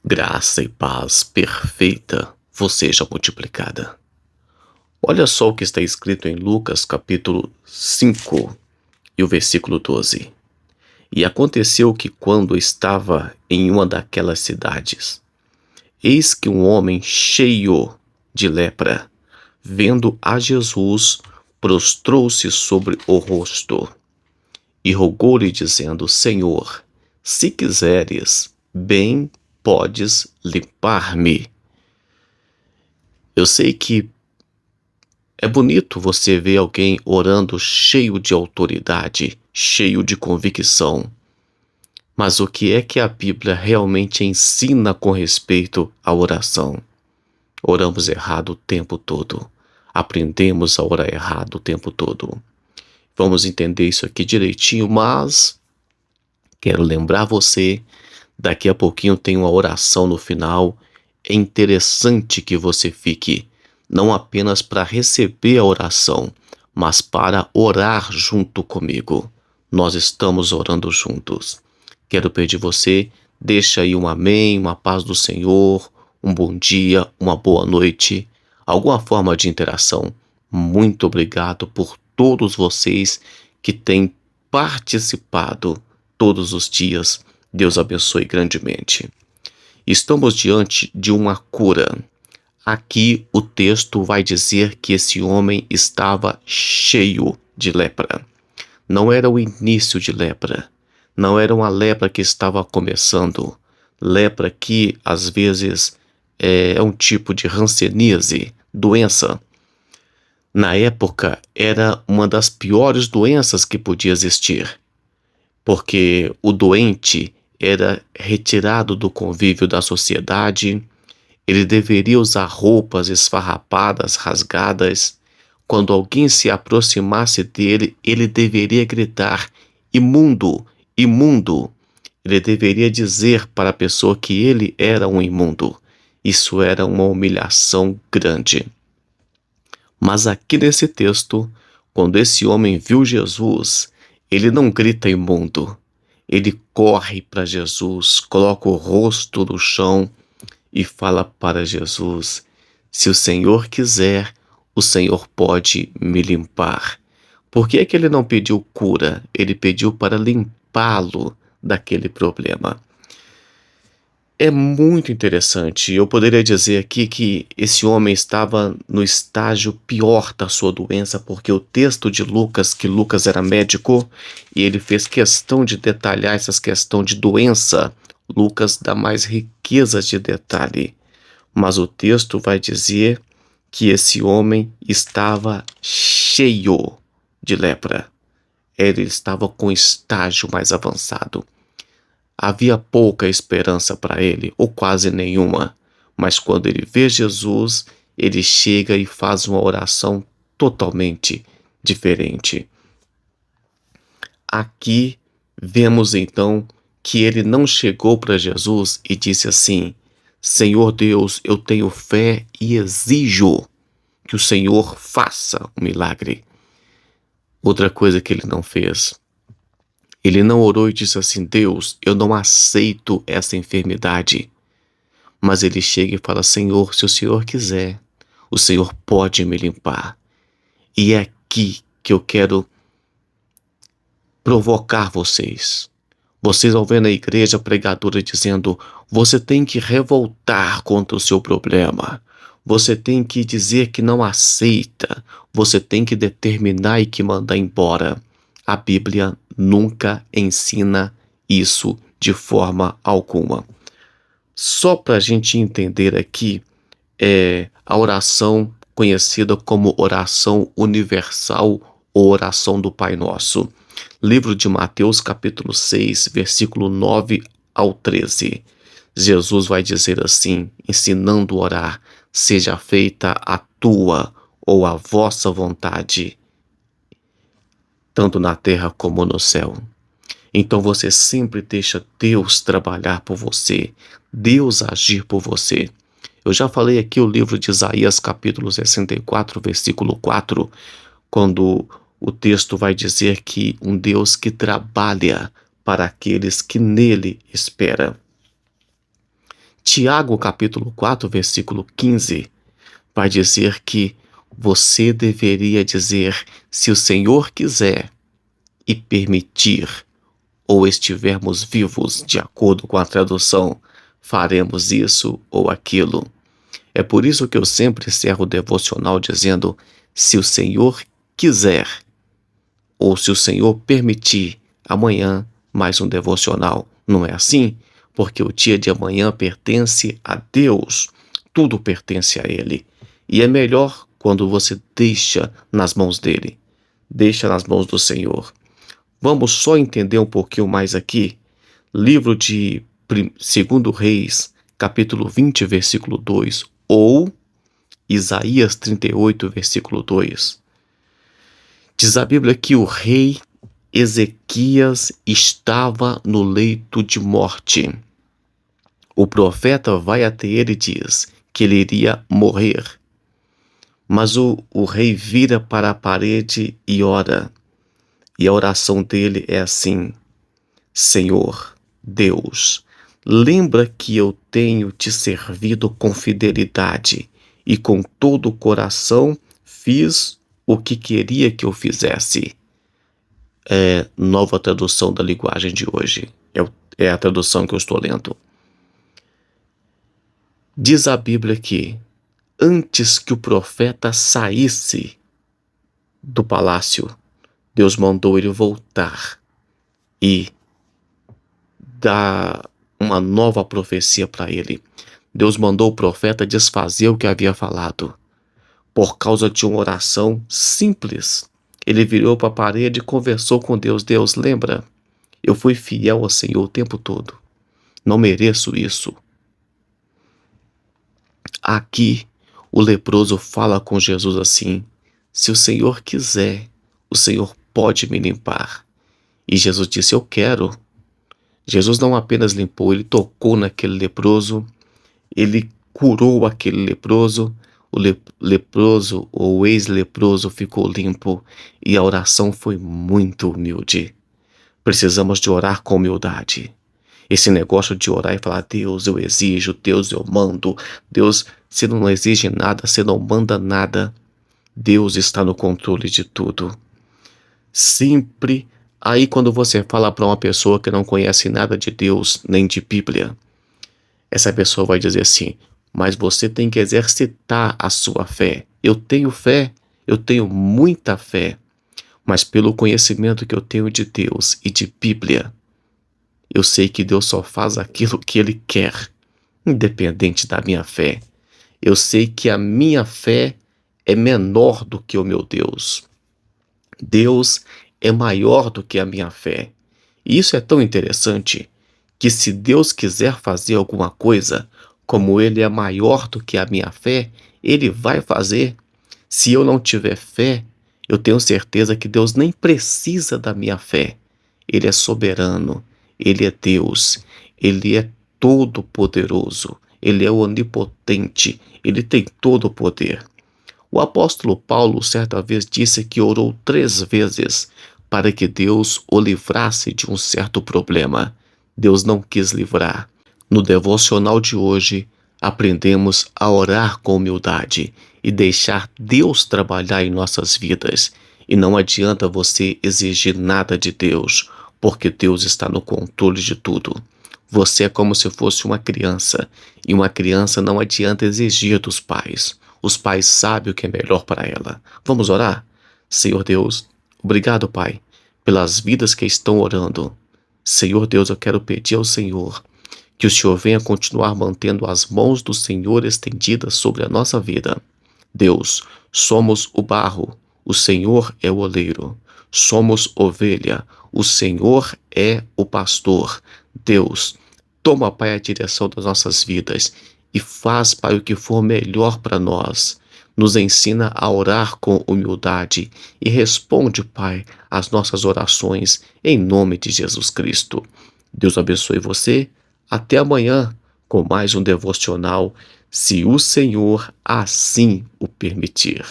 Graça e paz perfeita vos seja multiplicada. Olha só o que está escrito em Lucas capítulo 5 e o versículo 12. E aconteceu que quando estava em uma daquelas cidades, eis que um homem cheio de lepra, vendo a Jesus, prostrou-se sobre o rosto e rogou-lhe dizendo: Senhor, se quiseres, bem podes limpar-me. Eu sei que é bonito você ver alguém orando cheio de autoridade, cheio de convicção. Mas o que é que a Bíblia realmente ensina com respeito à oração? Oramos errado o tempo todo. Aprendemos a orar errado o tempo todo. Vamos entender isso aqui direitinho, mas quero lembrar você, daqui a pouquinho tem uma oração no final. É interessante que você fique não apenas para receber a oração, mas para orar junto comigo. Nós estamos orando juntos. Quero pedir você, deixa aí um amém, uma paz do Senhor, um bom dia, uma boa noite, alguma forma de interação. Muito obrigado por todos vocês que têm participado todos os dias. Deus abençoe grandemente. Estamos diante de uma cura. Aqui o texto vai dizer que esse homem estava cheio de lepra. Não era o início de lepra. Não era uma lepra que estava começando. Lepra que às vezes é um tipo de hanseníase, doença. Na época era uma das piores doenças que podia existir, porque o doente era retirado do convívio da sociedade. Ele deveria usar roupas esfarrapadas, rasgadas. Quando alguém se aproximasse dele, ele deveria gritar: imundo, imundo. Ele deveria dizer para a pessoa que ele era um imundo. Isso era uma humilhação grande. Mas aqui nesse texto, quando esse homem viu Jesus, ele não grita imundo. Ele corre para Jesus, coloca o rosto no chão e fala para Jesus: se o Senhor quiser, o Senhor pode me limpar. Por que é que ele não pediu cura? Ele pediu para limpá-lo daquele problema. É muito interessante. Eu poderia dizer aqui que esse homem estava no estágio pior da sua doença, porque o texto de Lucas, que Lucas era médico, e ele fez questão de detalhar essa questão de doença. Lucas dá mais riqueza de detalhe. Mas o texto vai dizer que esse homem estava cheio de lepra. Ele estava com estágio mais avançado. Havia pouca esperança para ele, ou quase nenhuma. Mas quando ele vê Jesus, ele chega e faz uma oração totalmente diferente. Aqui vemos então que ele não chegou para Jesus e disse assim: Senhor Deus, eu tenho fé e exijo que o Senhor faça um milagre. Outra coisa que ele não fez. Ele não orou e disse assim: Deus, eu não aceito essa enfermidade. Mas ele chega e fala: Senhor, se o Senhor quiser, o Senhor pode me limpar. E é aqui que eu quero provocar vocês. Vocês vão ver na igreja pregadora dizendo: você tem que revoltar contra o seu problema. Você tem que dizer que não aceita. Você tem que determinar e que mandar embora. A Bíblia nunca ensina isso de forma alguma. Só para a gente entender aqui, a oração conhecida como oração universal ou oração do Pai Nosso. Livro de Mateus capítulo 6, versículo 9 ao 13. Jesus vai dizer assim, ensinando a orar: seja feita a tua ou a vossa vontade, tanto na terra como no céu. Então você sempre deixa Deus trabalhar por você, Deus agir por você. Eu já falei aqui o livro de Isaías capítulo 64, versículo 4, quando o texto vai dizer que um Deus que trabalha para aqueles que nele esperam. Tiago, capítulo 4, versículo 15, vai dizer que você deveria dizer: se o Senhor quiser e permitir, ou estivermos vivos, de acordo com a tradução, faremos isso ou aquilo. É por isso que eu sempre encerro o devocional dizendo: se o Senhor quiser, ou se o Senhor permitir, amanhã mais um devocional. Não é assim? Porque o dia de amanhã pertence a Deus. Tudo pertence a Ele. E é melhor quando você deixa nas mãos dele. Deixa nas mãos do Senhor. Vamos só entender um pouquinho mais aqui. Livro de 2 Reis, capítulo 20, versículo 2, ou Isaías 38, versículo 2. Diz a Bíblia que o rei Ezequias estava no leito de morte. O profeta vai até ele e diz que ele iria morrer. Mas o rei vira para a parede e ora. E a oração dele é assim: Senhor, Deus, lembra que eu tenho te servido com fidelidade e com todo o coração fiz o que queria que eu fizesse. É nova tradução da linguagem de hoje. É a tradução que eu estou lendo. Diz a Bíblia que antes que o profeta saísse do palácio, Deus mandou ele voltar e dar uma nova profecia para ele. Deus mandou o profeta desfazer o que havia falado. Por causa de uma oração simples, ele virou para a parede e conversou com Deus. Deus, lembra? Eu fui fiel ao Senhor o tempo todo. Não mereço isso. Aqui, o leproso fala com Jesus assim: se o Senhor quiser, o Senhor pode me limpar. E Jesus disse: eu quero. Jesus não apenas limpou, ele tocou naquele leproso, ele curou aquele leproso, o leproso ou o ex-leproso ficou limpo e a oração foi muito humilde. Precisamos de orar com humildade. Esse negócio de orar e falar: Deus, eu exijo, Deus, eu mando. Deus, você não exige nada, você não manda nada. Deus está no controle de tudo. Sempre. Aí quando você fala para uma pessoa que não conhece nada de Deus nem de Bíblia, essa pessoa vai dizer assim: mas você tem que exercitar a sua fé. Eu tenho muita fé, mas pelo conhecimento que eu tenho de Deus e de Bíblia, eu sei que Deus só faz aquilo que Ele quer, independente da minha fé. Eu sei que a minha fé é menor do que o meu Deus. Deus é maior do que a minha fé. E isso é tão interessante que se Deus quiser fazer alguma coisa, como Ele é maior do que a minha fé, Ele vai fazer. Se eu não tiver fé, eu tenho certeza que Deus nem precisa da minha fé. Ele é soberano, Ele é Deus, Ele é todo-poderoso, Ele é onipotente, Ele tem todo o poder. O apóstolo Paulo certa vez disse que orou 3 vezes para que Deus o livrasse de um certo problema. Deus não quis livrar. No devocional de hoje, aprendemos a orar com humildade e deixar Deus trabalhar em nossas vidas. E não adianta você exigir nada de Deus, porque Deus está no controle de tudo. Você é como se fosse uma criança, e uma criança não adianta exigir dos pais. Os pais sabem o que é melhor para ela. Vamos orar? Senhor Deus, obrigado, Pai, pelas vidas que estão orando. Senhor Deus, eu quero pedir ao Senhor que o Senhor venha continuar mantendo as mãos do Senhor estendidas sobre a nossa vida. Deus, somos o barro, o Senhor é o oleiro. Somos ovelha, o Senhor é o pastor. Deus, toma, Pai, a direção das nossas vidas e faz, Pai, o que for melhor para nós. Nos ensina a orar com humildade e responde, Pai, as nossas orações em nome de Jesus Cristo. Deus abençoe você. Até amanhã com mais um devocional, se o Senhor assim o permitir.